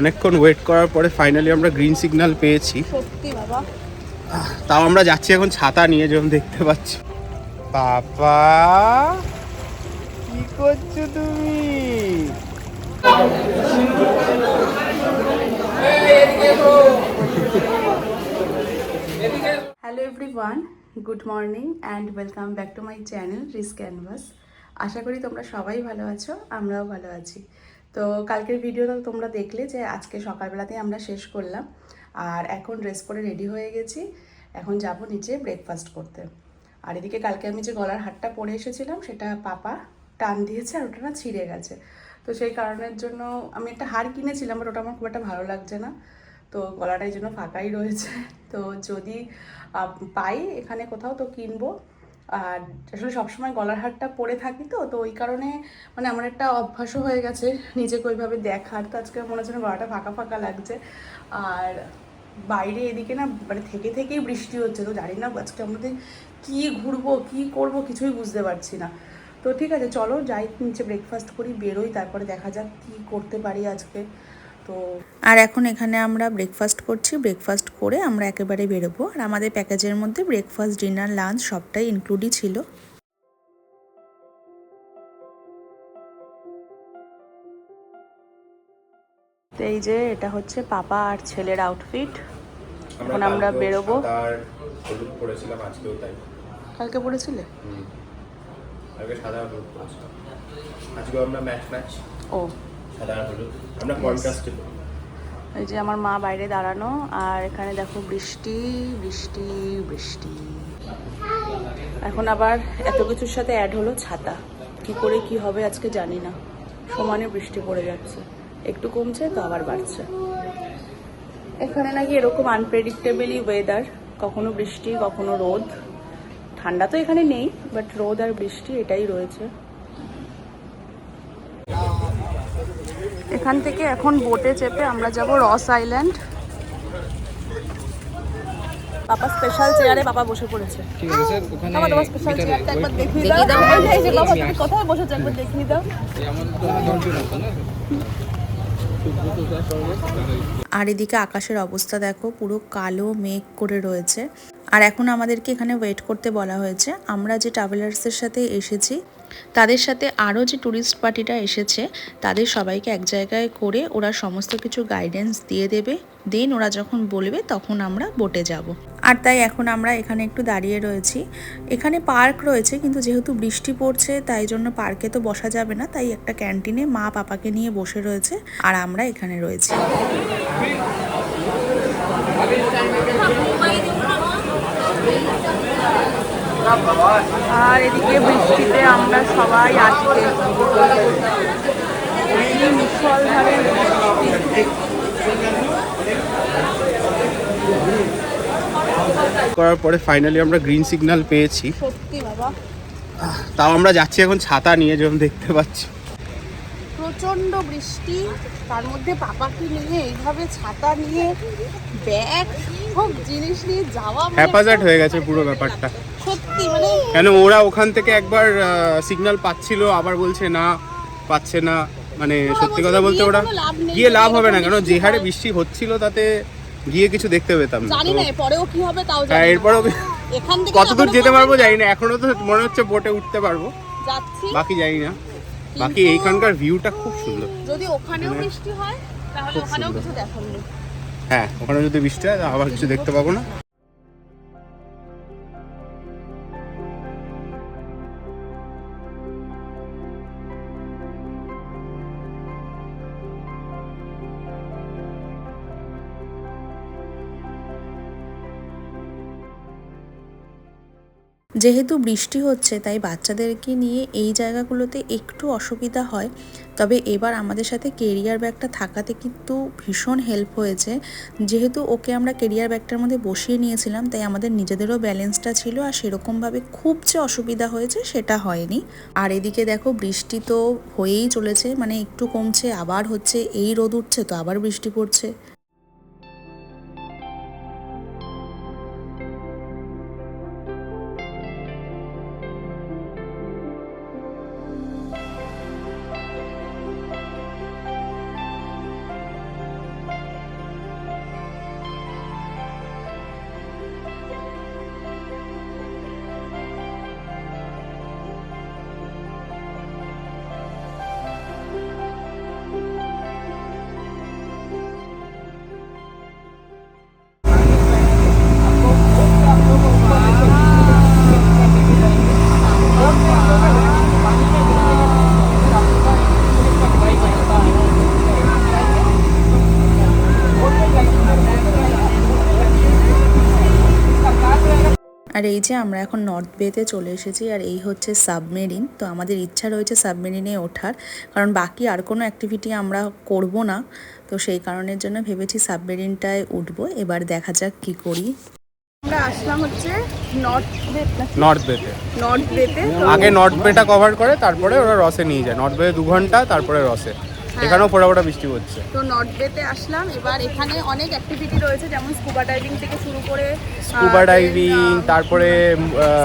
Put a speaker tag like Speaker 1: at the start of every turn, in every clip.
Speaker 1: অনেকক্ষণ ওয়েট করার পরে ফাইনালি আমরা গ্রিন সিগন্যাল পেয়েছি।
Speaker 2: সত্যি বাবা,
Speaker 1: তাও আমরা যাচ্ছি এখন ছাতা নিয়ে, যেমন দেখতে পাচ্ছি। বাবা কি করছো তুমি?
Speaker 2: Hello everyone, good morning and welcome back to my channel রিস ক্যানভাস। আশা করি তোমরা সবাই ভালো আছো, আমরাও ভালো আছি। তো কালকের ভিডিওটা তোমরা দেখলে যে আজকে সকালবেলাতেই আমরা শেষ করলাম, আর এখন ড্রেস পরে রেডি হয়ে গেছি। এখন যাব নিচে ব্রেকফাস্ট করতে। আর এদিকে কালকে আমি যে গলার হারটা পরে এসেছিলাম সেটা পাপা টান দিয়েছে আর ওটা না ছিঁড়ে গেছে। তো সেই কারণের জন্য আমি একটা হার কিনেছিলাম, বাট ওটা আমার খুব একটা ভালো লাগছে না, তো গলাটা এই জন্য ফাঁকাই রয়েছে। তো যদি পাই এখানে কোথাও তো কিনবো। আর আসলে সবসময় গলার হারটা পরে থাকি, তো ওই কারণে মানে আমার একটা অভ্যাসও হয়ে গেছে নিজেকে ওইভাবে দেখার। তো আজকে মনে হচ্ছে না গলাটা ফাঁকা ফাঁকা লাগছে। আর বাইরে এদিকে না মানে থেকেই বৃষ্টি হচ্ছে, তো জানি না আজকে আমাদের কী ঘুরবো কী করবো কিছুই বুঝতে পারছি না। তো ঠিক আছে, চলো যাই নিচে ব্রেকফাস্ট করি, বেরোই, তারপরে দেখা যাক কী করতে পারি আজকে। তো আর এখন এখানে আমরা ব্রেকফাস্ট করছি, ব্রেকফাস্ট করে আমরা একেবারে বেরোবো। আর আমাদের প্যাকেজের মধ্যে ব্রেকফাস্ট, ডিনার, লাঞ্চ সবটাই ইনক্লুডই ছিল। তো এই যে এটা হচ্ছে পাপা আর ছেলের আউটফিট। এখন আমরা বেরোবো।
Speaker 1: হলুদ পরেছিলাম, আজকেও তাই।
Speaker 2: কালকে পরেছিলে?
Speaker 1: আগে সাদা হলুদ পরেছিলাম, আজকেও আমরা ম্যাচ
Speaker 2: ও
Speaker 1: সাদা হলুদ, আমরা কন্ট্রাস্টে করি।
Speaker 2: এই যে আমার মা বাইরে দাঁড়ানো, আর এখানে দেখো বৃষ্টি বৃষ্টি বৃষ্টি। এখন আবার এত কিছুর সাথে অ্যাড হলো ছাতা। কি করে কি হবে আজকে জানি না, সমানে বৃষ্টি পড়ে যাচ্ছে, একটু কমছে তো আবার বাড়ছে। এখানে নাকি এরকম আনপ্রেডিক্টেবলই ওয়েদার, কখনো বৃষ্টি কখনো রোদ। ঠান্ডা তো এখানে নেই, বাট রোদ আর বৃষ্টি এটাই রয়েছে। এখান থেকে এখন বোটে চেপে আমরা যাব রস আইল্যান্ড। পাপা স্পেশাল চেয়ারে বাবা বসে পড়েছে।
Speaker 3: ঠিক আছে স্যার, ওখানে
Speaker 2: বাবা তোমার স্পেশাল চেয়ারটা একবার দেখিয়ে দাও। এই যে বাবা তুমি কোথায় বসেছো একবার দেখিয়ে দাও।
Speaker 3: এমন তো ধরছো না না।
Speaker 2: আর এদিকে আকাশের অবস্থা দেখো, পুরো কালো মেঘ করে রয়েছে। আর এখন আমাদেরকে এখানে ওয়েট করতে বলা হয়েছে। আমরা যে ট্রাভেলার্সের সাথে এসেছি তাদের সাথে আরও যে ট্যুরিস্ট পার্টিটা এসেছে তাদের সবাইকে এক জায়গায় করে ওরা সমস্ত কিছু গাইডেন্স দিয়ে দেবে। দেন ওরা যখন বলবে তখন আমরা বোটে যাব। আর তাই এখন আমরা এখানে একটু দাঁড়িয়ে রয়েছি। এখানে পার্ক রয়েছে, কিন্তু যেহেতু বৃষ্টি পড়ছে তাই জন্য পার্কে তো বসা যাবে না, তাই একটা ক্যান্টিনে মা পাপাকে নিয়ে বসে রয়েছে আর আমরা এখানে রয়েছি। আর এদিকে বৃষ্টিতে আমরা সবাই আজকে মুষলধারে
Speaker 1: করার পরে ফাইনালি আমরা গ্রিন সিগন্যাল পেয়েছি।
Speaker 2: সত্যি বাবা,
Speaker 1: তাও আমরা যাচ্ছি এখন ছাতা নিয়ে, যেমন দেখতে পাচ্ছি।
Speaker 2: প্রচন্ড বৃষ্টি, তার মধ্যে পাপাকে নিয়ে এইভাবে ছাতা নিয়ে ব্যাগ সব জিনিস নিয়ে যাওয়া
Speaker 1: হ্যাপাজার্ড হয়ে গেছে পুরো ব্যাপারটা।
Speaker 2: সত্যি মানে
Speaker 1: কেন ওরা ওখান থেকে একবার সিগন্যাল পাচ্ছিল, আবার বলছে না পাচ্ছে না। মানে সত্যি কথা বলতে ওরা গিয়ে লাভ হবে না, কেন যে হারে বৃষ্টি হচ্ছিল তাতে গিয়ে কিছু দেখতে পেতাম না।
Speaker 2: জানি না পরেও কি হবে তাও জানি না।
Speaker 1: এরপরেও
Speaker 2: এখান থেকে
Speaker 1: কতদূর যেতে পারবো জানি না, এখনো তো মনে হচ্ছে বোটে উঠতে পারবো,
Speaker 2: যাচ্ছি
Speaker 1: বাকি জানি না। বাকি এইখানকার ভিউটা খুব সুন্দর।
Speaker 2: যদি ওখানেও বৃষ্টি হয় তাহলে ওখানেও কিছু দেখার নেই।
Speaker 1: হ্যাঁ, ওখানে যদি বৃষ্টি হয় আবার কিছু দেখতে পাবো না।
Speaker 2: যেহেতু বৃষ্টি হচ্ছে তাই বাচ্চাদেরকে নিয়ে এই জায়গাগুলোতে একটু অসুবিধা হয়, তবে এবার আমাদের সাথে কেরিয়ার ব্যাগটা থাকাতে কিন্তু ভীষণ হেল্প হয়েছে। যেহেতু ওকে আমরা কেরিয়ার ব্যাগটার মধ্যে বসিয়ে নিয়েছিলাম তাই আমাদের নিজেদেরও ব্যালেন্সটা ছিল, আর সেরকমভাবে খুব যে অসুবিধা হয়েছে সেটা হয়নি। আর এদিকে দেখো বৃষ্টি তো হয়েই চলেছে, মানে একটু কমছে আবার হচ্ছে, এই রোদ উঠছে তো আবার বৃষ্টি পড়ছে। আর এই যে আমরা এখন নর্থ বেতে চলে এসেছি, আর এই হচ্ছে সাবমেরিন। তো আমাদের ইচ্ছা রয়েছে সাবমেরিনে ওঠার, কারণ বাকি আর কোনো অ্যাক্টিভিটি আমরা করব না, তো সেই কারণের জন্য ভেবেছি সাবমেরিনটায় উঠবো। এবার দেখা যাক কি করি। আমরা আসলাম হচ্ছে নর্থ বেতে।
Speaker 1: আগে নর্থ বেটা কভার করে, তারপরে ওরা রসে নিয়ে যায়। নর্থ বে 2 ঘন্টা, তারপরে রসে। এখানেও ফোটা ফোটা বৃষ্টি হচ্ছে।
Speaker 2: তো নর্থ বেতে আসলাম। এবার এখানে অনেক অ্যাক্টিভিটি রয়েছে, যেমন স্কুবা ডাইভিং থেকে শুরু করে
Speaker 1: স্কুবা ডাইভিং, তারপরে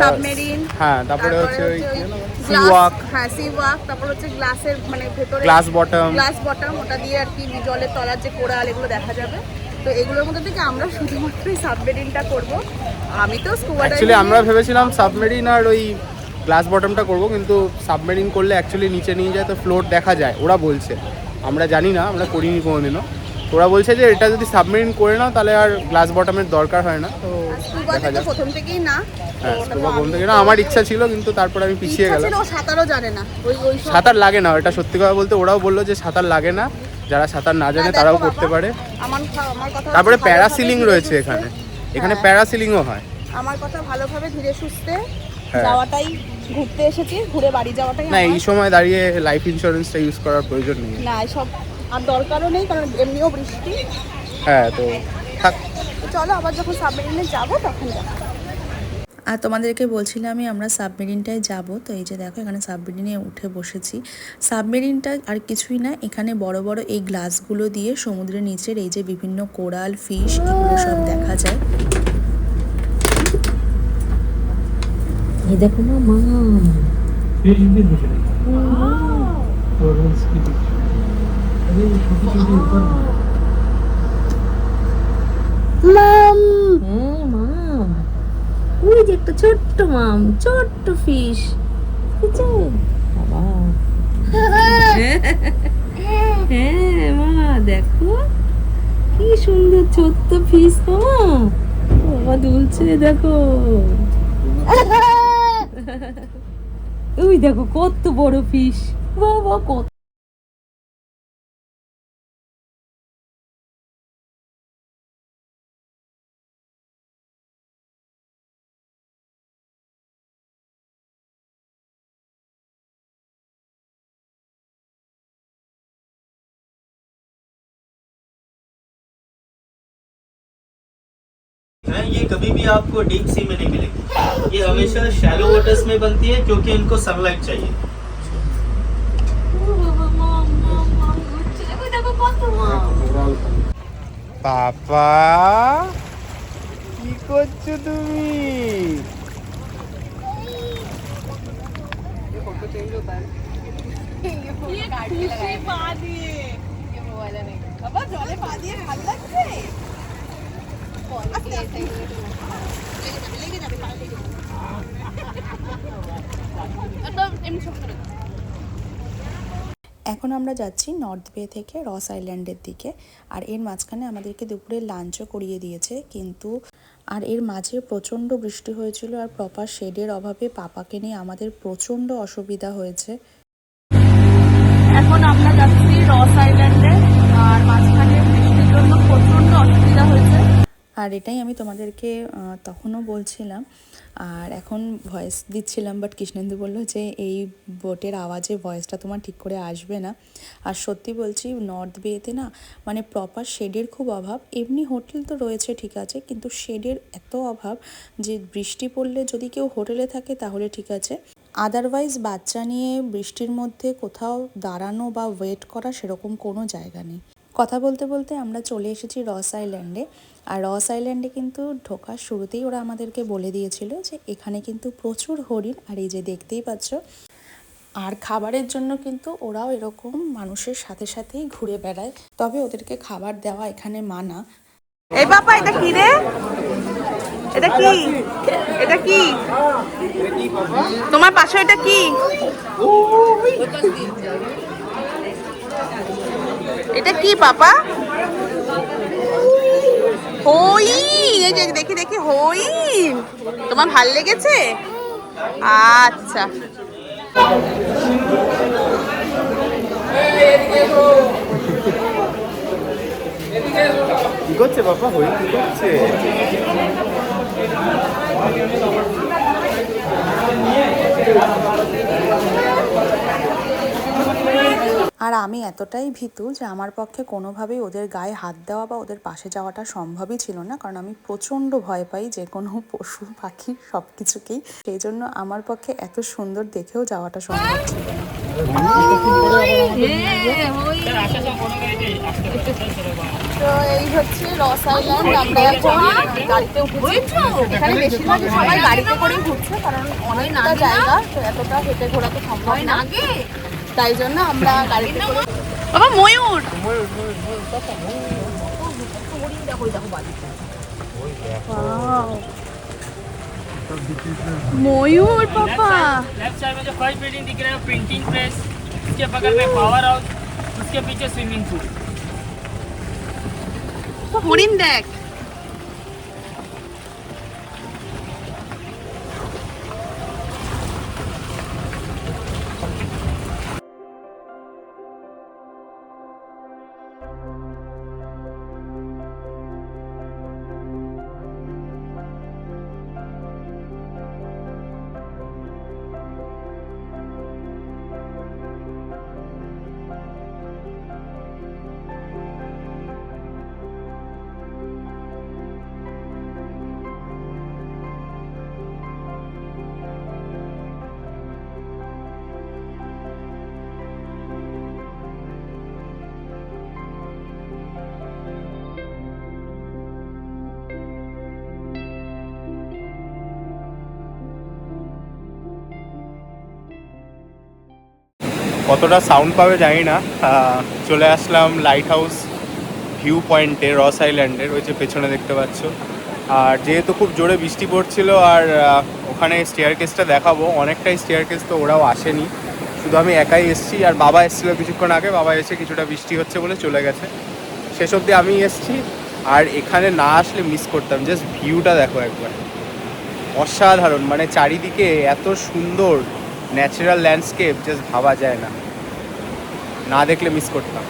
Speaker 2: সাবমেরিন,
Speaker 1: হ্যাঁ, তারপরে হচ্ছে ওই সি
Speaker 2: ওয়াক, হ্যাঁ সি ওয়াক, তারপর হচ্ছে গ্লাসের মানে ভেতরে
Speaker 1: গ্লাস বটম,
Speaker 2: ওটা দিয়ে আর কি জলের তলার যে কোরাল এগুলো দেখা যাবে। তো এগুলোর মধ্যে থেকে আমরা শুধুমাত্র সাবমেরিনটা করব। আমি তো স্কুবা ডাইভিং,
Speaker 1: অ্যাকচুয়ালি আমরা ভেবেছিলাম সাবমেরিন আর ওই গ্লাস বটমটা করব, কিন্তু সাবমেরিন করলে অ্যাকচুয়ালি নিচে নিয়ে যায়, তো ফ্লোট দেখা যায় ওরা বলছে। আমরা জানি না, আমরা করিনি কোনোদিনও। ওরা বলছে যে এটা যদি সাবমেরিন করে নাও তাহলে আর গ্লাস বটমের দরকার হয় না। তো দেখা যাক।
Speaker 2: প্রথম থেকেই না,
Speaker 1: হ্যাঁ, স্কুবা বলতে গেলে আমার ইচ্ছা ছিল, কিন্তু তারপরে আমি পিছিয়ে গেলাম।
Speaker 2: ও সাঁতারও জানে না, ওই
Speaker 1: সাঁতার লাগে না, এটা সত্যি কথা বলতে। ওরাও বললো যে সাঁতার লাগে না, যারা সাঁতার না জানে তারাও করতে পারে।
Speaker 2: আমার কথা,
Speaker 1: তারপরে প্যারাসিলিং রয়েছে এখানে প্যারাসিলিংও হয়।
Speaker 2: আমার কথা ভালোভাবে ধীরে সুস্থে যাওয়াটাই, ঘুরতে এসেছি, ঘুরে বাড়ি যাওয়াটাই।
Speaker 1: না, এই সময় দাঁড়িয়ে লাইফ ইন্স্যুরেন্সটা ইউজ করার প্রয়োজন নেই।
Speaker 2: না, সব আর দরকারও নেই, কারণ এমনিও বৃষ্টি।
Speaker 1: হ্যাঁ, তো থাক,
Speaker 2: চলো আবার যখন সাবমেরিনে যাবো তখন দেখা। আর তোমাদেরকে বলছিলামই আমরা সাবমেরিনটায় যাব। তো এই যে দেখো, এখানে সাবমেরিনে উঠে বসেছি। সাবমেরিনটা আর কিছুই না, এখানে বড় বড় এই গ্লাসগুলো দিয়ে সমুদ্রের নিচের এই যে বিভিন্ন কোরাল, ফিশ, এগুলো সব দেখা যায়।
Speaker 4: ये देखो मामा মাম, হ্যাঁ মাম, ওই যে একটা ছোট্ট মাম, ছোট্ট ফিশ, বুঝছো বাবা? হ্যাঁ মামা, দেখো কি সুন্দর ছোট্ট ফিশ মামা, বাবা দুলছে দেখো। ওই দেখো কত বড় ফিশ, বাবা কত।
Speaker 5: ये कभी भी आपको डीप सी में नहीं मिलेगी। ये हमेशा शैलो वाटर्स में बनती है, क्योंकि इनको सनलाइट चाहिए।
Speaker 1: পাপা, কি করছো তুমি?
Speaker 2: এখন আমরা যাচ্ছি নর্থ বে থেকে রস আইল্যান্ডের দিকে। আর এর মাঝখানে আমাদেরকে দুপুরে লাঞ্চও করিয়ে দিয়েছে, কিন্তু আর এর মাঝে প্রচণ্ড বৃষ্টি হয়েছিল, আর প্রপার শেডের অভাবে পাপাকে নিয়ে আমাদের প্রচণ্ড অসুবিধা হয়েছে। এখন আমরা যাচ্ছি রস আইল্যান্ডে, আর মাঝখানে বৃষ্টির জন্য প্রচণ্ড অসুবিধা হয়েছে। আর এটাই আমি তোমাদেরকে তখনও বলছিলাম, আর এখন ভয়েস দিচ্ছিলাম, বাট কৃষ্ণেন্দু বললো যে এই বোটের আওয়াজে ভয়েসটা তোমার ঠিক করে আসবে না। আর সত্যি বলছি, নর্থ বেতে না মানে প্রপার শেডের খুব অভাব। এমনি হোটেল তো রয়েছে ঠিক আছে, কিন্তু শেডের এত অভাব যে বৃষ্টি পড়লে যদি কেউ হোটেলে থাকে তাহলে ঠিক আছে, আদারওয়াইজ বাচ্চা নিয়ে বৃষ্টির মধ্যে কোথাও দাঁড়ানো বা ওয়েট করা সেরকম কোনো জায়গা নেই। কথা বলতে বলতে আমরা চলে এসেছি রস আইল্যান্ডে। আর রস আইল্যান্ডে কিন্তু ঢোকার শুরুতেই ওরা আমাদেরকে বলে দিয়েছিল যে এখানে কিন্তু প্রচুর হরিণ, আর এই যে দেখতেই পাচ্ছ। আর খাবারের জন্য কিন্তু ওরাও এরকম মানুষের সাথে সাথেই ঘুরে বেড়ায়, তবে ওদেরকে খাবার দেওয়া এখানে মানা। এই বাবা, এটা কি রে? এটা কি? এটা কি তোমার পাশে? এটা কি? এটা কি পাপা? হরিণ। এই যে দেখি দেখি হরিণ। তোমার ভাল লেগেছে? আচ্ছা,
Speaker 1: কি করছে বাবা? হরিণ কি করছে?
Speaker 2: আর আমি এতটাই ভীতু যে আমার পক্ষে কোনোভাবেই ওদের গায়ে হাত দেওয়া বা ওদের পাশে যাওয়াটা সম্ভবই ছিল না, কারণ আমি প্রচণ্ড ভয় পাই যে কোনো পশু পাখি সব কিছুকেই। সেই জন্য আমার পক্ষে এত সুন্দর দেখেও যাওয়াটা সম্ভব ছিল না। তো এই হচ্ছে রস আইল্যান্ড। আমরা এখন গাড়িতে উঠেছি। এখানে বেশিরভাগই সবাই গাড়িতে করেই ঘুরছে, কারণ অনেকটা জায়গা, তো এতটা হেঁটে ঘোরা তো সম্ভব না, তাই জন্য আমরা গাড়িতে করে। বাবা ময়ূর, ময়ূর পাপা।
Speaker 6: लेफ्ट साइड में जो फर्स्ट बिल्डिंग दिख रहा है प्रिंटिंग प्रेस, उसके बगल में पावर हाउस, उसके पीछे स्विमिंग पूल।
Speaker 2: হরিণ দেখ।
Speaker 1: কতটা সাউন্ড পাবে জানি না। চলে আসলাম লাইট হাউস ভিউ পয়েন্টে রস আইল্যান্ডের, ওই যে পেছনে দেখতে পাচ্ছ। আর যেহেতু খুব জোরে বৃষ্টি পড়ছিল, আর ওখানে স্টেয়ার কেসটা দেখাবো, অনেকটাই স্টেয়ার কেস, তো ওরাও আসেনি, শুধু আমি একাই এসেছি। আর বাবা এসেছিলো কিছুক্ষণ আগে, বাবা এসে কিছুটা বৃষ্টি হচ্ছে বলে চলে গেছে, শেষ অবধি আমি এসেছি। আর এখানে না আসলে মিস করতাম। জাস্ট ভিউটা দেখো একবার, অসাধারণ, মানে চারিদিকে এত সুন্দর ন্যাচারাল ল্যান্ডস্কেপ, জাস্ট ভাবা যায় না, না দেখলে মিস করতাম।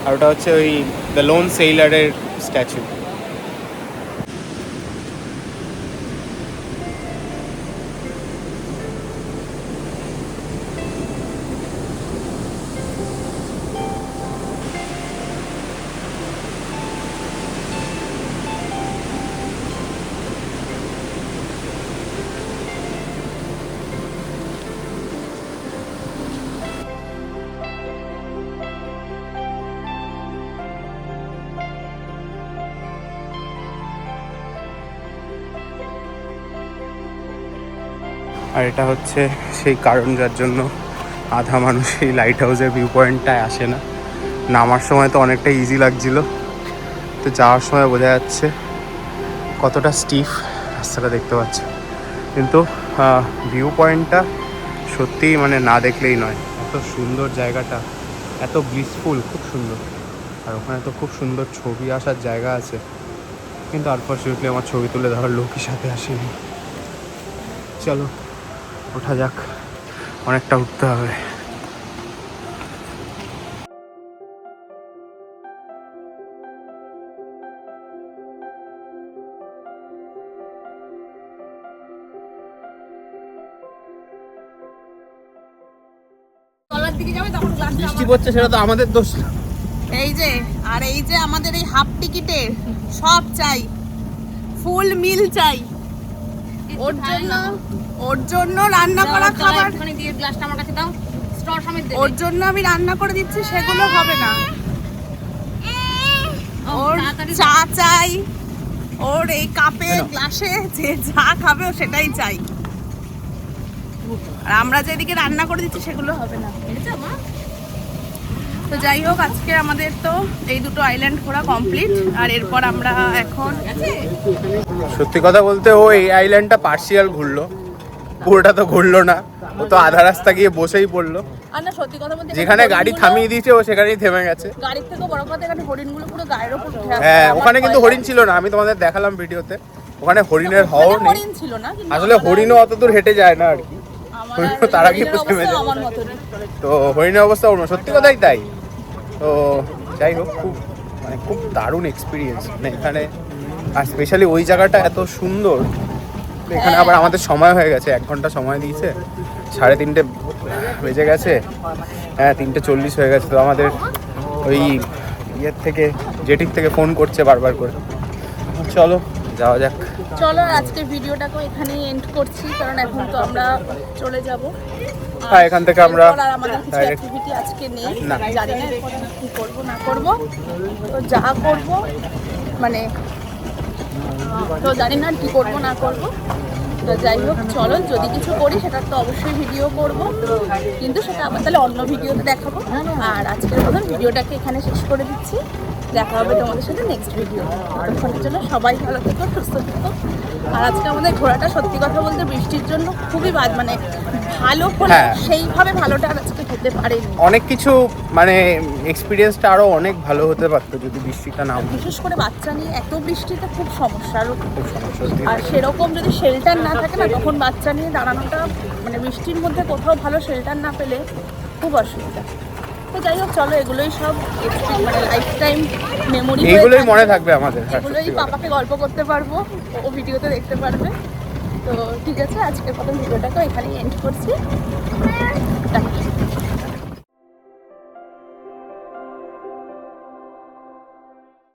Speaker 1: আর ওটা হচ্ছে ওই দ্য লোন সেইলারের স্ট্যাচু। আর এটা হচ্ছে সেই কারণ যার জন্য আধা মানুষ এই লাইট হাউসের ভিউ পয়েন্টটায় আসে না। নামার সময় তো অনেকটা ইজি লাগছিল, তো যাওয়ার সময় বোঝা যাচ্ছে কতটা স্টিফ রাস্তাটা দেখতে পাচ্ছ। কিন্তু ভিউ পয়েন্টটা সত্যিই মানে না দেখলেই নয়, এত সুন্দর জায়গাটা, এত ব্লিসফুল, খুব সুন্দর। আর ওখানে তো খুব সুন্দর ছবি আসার জায়গা আছে, কিন্তু আনফর্চুনেটলি আমার ছবি তুলে ধরার লোকই সাথে আসেনি। চলো ওঠা যাক, অনেকটা উঠতে হবে। বৃষ্টি পড়ছে, সেটা তো আমাদের দোষ না।
Speaker 2: এই যে, আর এই যে আমাদের এই হাফ টিকিটের সব চাই, ফুল মিল চাই। ওর জন্য রান্না করা খাবার দিয়ে গ্লাসটা আমার কাছে দাও, স্ট্র সমেত দেবে। ওর জন্য আমি রান্না করে দিচ্ছি, সেগুলো হবে না। ওর চা চাই, ওর এই কাপে গ্লাসে যে যা খাবে ও সেটাই চাই। আর আমরা যেদিকে রান্না করে দিচ্ছি সেগুলো হবে না। তো যাই হোক, আজকে আমাদের তো এই দুটো আইল্যান্ড ঘোরা কমপ্লিট। আর এরপর আমরা এখন,
Speaker 1: সত্যি কথা বলতে, ও এই আইল্যান্ডটা পার্সিয়াল ঘুরলো, পুরোটা তো ঘুরলো না। ও তো আধা রাস্তা গিয়ে বসেই পড়লো।
Speaker 2: আর না, সত্যি কথা বলতে,
Speaker 1: যেখানে গাড়ি থামিয়ে দিয়েছে ও সেখানেই থেমে গেছে।
Speaker 2: গাড়ির থেকে বড় কথা, এখানে হরিণগুলো পুরো গায়ের উপর উঠে আসছে।
Speaker 1: হ্যাঁ, ওখানে কিন্তু হরিণ ছিল না, আমি তোমাদের দেখালাম ভিডিওতে। ওখানে হরিণের হওয়ার নেই,
Speaker 2: হরিণ ছিল না,
Speaker 1: আসলে হরিণও অত দূর হেঁটে যায় না আর কি, তার আগে থেমে যায়।
Speaker 2: আমার মতো
Speaker 1: তো হরিণের অবস্থা ওর সত্যি কথাই তাই। তো যাই হোক, খুব মানে খুব দারুণ এক্সপিরিয়েন্স মানে এখানে। আর স্পেশালি ওই জায়গাটা এত সুন্দর, এখানে আবার আমাদের সময় হয়ে গেছে, 1 ঘন্টা সময় দিয়েছে, 3:30 বেজে গেছে, হ্যাঁ 3:40 হয়ে গেছে। তো আমাদের ওই ইয়ের থেকে জেটির থেকে ফোন করছে বারবার করে। চলো যাওয়া যাক।
Speaker 2: চলো আজকে ভিডিওটাকে এখানেই এন্ড করছি, কারণ এখন তো আমরা চলে যাব।
Speaker 1: হ্যাঁ, এখান থেকে আমরা
Speaker 2: আর আমাদের কিছু
Speaker 1: direct-
Speaker 2: অ্যাক্টিভিটি আজকে নেই,
Speaker 1: না।
Speaker 2: জানি না এখন কি করব না করব। তো যা করব মানে তো জানি না কি করব না করব। তো যাই হোক, চলো যদি কিছু করি সেটা তো অবশ্যই ভিডিও করব, কিন্তু সেটা আবার তাহলে অন্য ভিডিওতে দেখাবো। আর আজকের মতন ভিডিওটাকে এখানে শেষ করে দিচ্ছি। দেখা হবে তোমাদের সাথে নেক্সট ভিডিও। ততক্ষণের জন্য সবাই ভালো থেকো, সুস্থ থেকো। আর আজকে আমাদের ঘোরাটা সত্যি কথা বলতে বৃষ্টির জন্য খুবই মানে ভালো হলো,
Speaker 1: হ্যাঁ।
Speaker 2: সেইভাবে ভালোটা আর আজকে হতে পারেনি।
Speaker 1: অনেক কিছু মানে এক্সপিরিয়েন্সটা আরো অনেক ভালো হতে পারতো যদি বৃষ্টিটা না হতো।
Speaker 2: বিশেষ করে বাচ্চা নিয়ে এত বৃষ্টিতে খুব সমস্যা।
Speaker 1: খুব সমস্যা হতো।
Speaker 2: আর সেরকম যদি শেল্টার না থাকে না, তখন বাচ্চা নিয়ে দাঁড়ানোটা মানে বৃষ্টির মধ্যে কোথাও ভালো শেল্টার না পেলে খুব অসুবিধা। তো যাই হোক, চলো এগুলোই সব মানে লাইফ টাইম মেমোরি,
Speaker 1: এইগুলোই মনে থাকবে আমাদের। হ্যাঁ,
Speaker 2: এগুলোই
Speaker 1: সত্যি কথা।
Speaker 2: পাপাকে গল্প করতে পারবো, ও ভিডিওতে দেখতে পারবে। তো ঠিক আছে, আজকের প্রথম ভিডিওটাকে এখানেই এন্ড করছি। টাটা।